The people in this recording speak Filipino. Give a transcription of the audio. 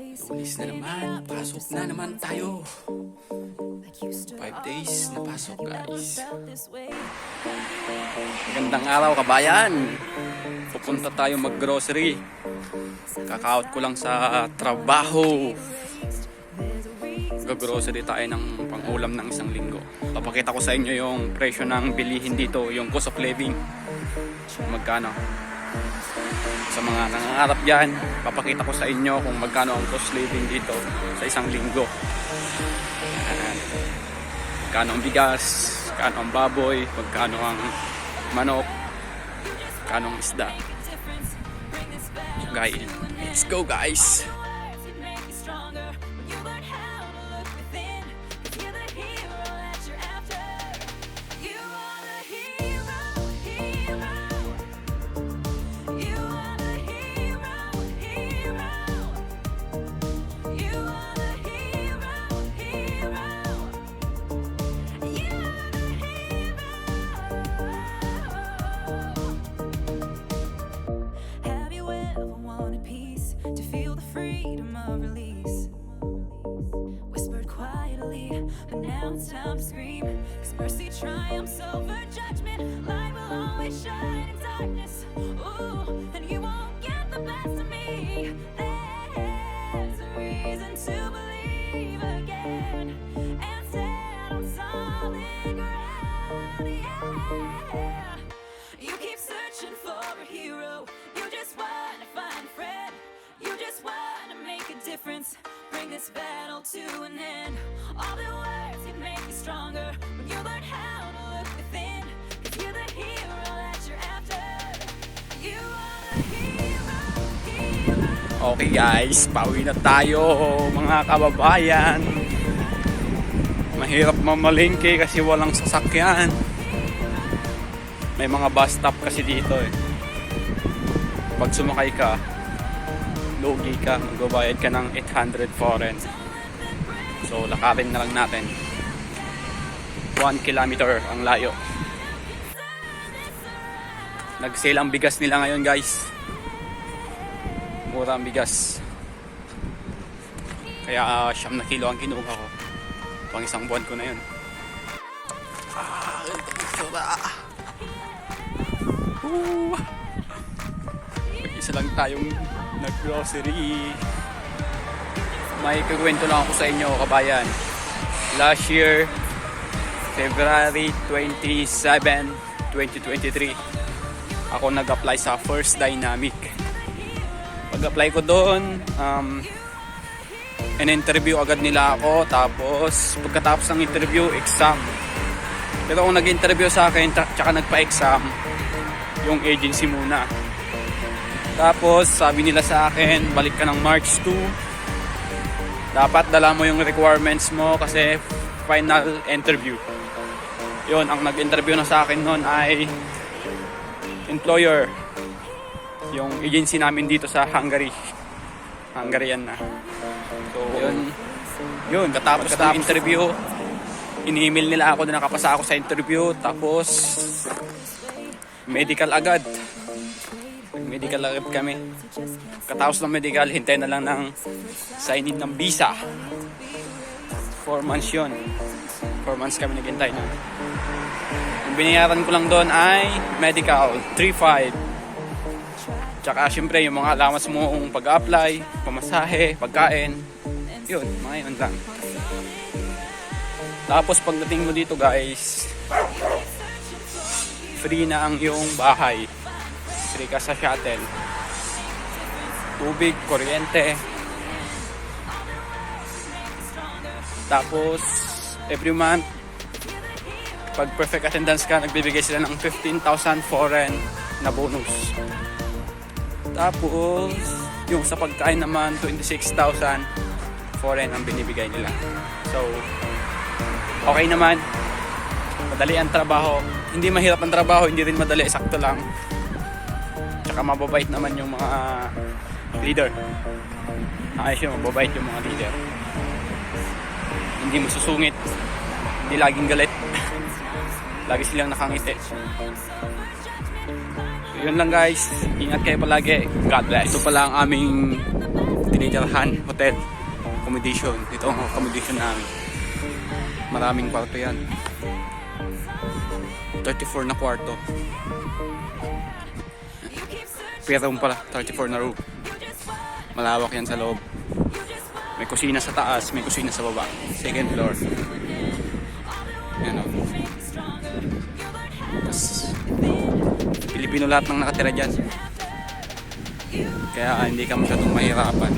Lunes na naman, pasok na naman tayo. 5 days na pasok, guys. Magandang araw, kabayan. Pupunta tayo mag-grocery. Kaka-out ko lang sa trabaho. Mag-grocery tayo ng pang-ulam ng isang linggo. Papakita ko sa inyo yung presyo ng bilihin dito, yung cost of living. Magkano? Sa mga nangangarap dyan, papakita ko sa inyo kung magkano ang cost living dito sa isang linggo. Yan. Magkano ang bigas, magkano ang baboy, magkano ang manok, magkano ang isda. Guys, let's go, guys! But now it's time to scream, 'cause mercy triumphs over judgment. Light will always shine in darkness. Ooh, and you won't get the best of me. There's a reason to believe again and stand on solid ground. Yeah, you keep searching for a hero. You just wanna find a friend. You just wanna make a difference. Bring this battle to an end. All the words can make you stronger when you learn how to look within. 'Cause you're the hero that you're after. You are the hero, hero. Okay, guys, pauwi na tayo, mga kababayan. Mahirap mamalengke kasi walang sasakyan. May mga bus stop kasi dito eh. Pag sumakay ka, lugi ka, magbabayad ka ng 800 foreign. So lakarin na lang natin. 1 kilometer ang layo. Nag-sale ang bigas nila ngayon, guys. Mura ang bigas. Kaya 9 kilo ang kinuha ko. Pang isang buwan ko na yun. Isa lang tayong nag-grocery. May kukwento lang ako sa inyo, kabayan. Last year, February 27, 2023, ako nag-apply sa First Dynamic. Pag-apply ko doon, in-interview agad nila ako. Tapos, pagkatapos ng interview, exam. Pero kung nag-interview sa akin, tsaka nagpa-exam, yung agency muna. Tapos, sabi nila sa akin, balik ka ng March 2. Dapat dala mo yung requirements mo kasi final interview. Yun, ang nag-interview na sa akin noon ay employer. Yung agency namin dito sa Hungary. Hungarian na. So, yun, katapos ng interview, in-email nila ako na nakapasa ako sa interview. Tapos, medical agad. Medical agad kami. Katapos ng medical, hintay na lang ng sign-in ng visa. 4 months yun. 4 months kami naghintay na. Ang binayaran ko lang doon ay medical, 3,500. Tsaka syempre yung mga allowance mo kung pag-apply, pamasahe, pagkain. Yun, mga yun lang. Tapos pagdating mo dito, guys, free na ang iyong bahay. Free ka sa shuttle. Tubig, kuryente. Tapos, every month, pag perfect attendance ka, nagbibigay sila ng 15,000 foreign na bonus. Tapos, yung sa pagkain naman, 26,000 foreign ang binibigay nila. So, okay naman. Madali ang trabaho. Hindi mahirap ang trabaho, hindi rin madali. Sakto lang. Tsaka mababait naman yung mga leader. Ayos yun, mababait yung mga leader. Hindi masusungit. Hindi laging galit. Lagi silang nakangiti. So, yun lang guys. Ingat kayo palagi. God bless. Ito pala ang aming tinitirahan, hotel, accommodation. Dito ang accommodation namin. Maraming kwarto yan. 34 na kwarto. Pero pala, 34 na room. Malawak yan sa loob. May kusina sa taas, may kusina sa baba. Second floor. Yan o. Tapos, Pilipino lahat ng nakatira dyan. Kaya hindi ka masyadong mahirapan.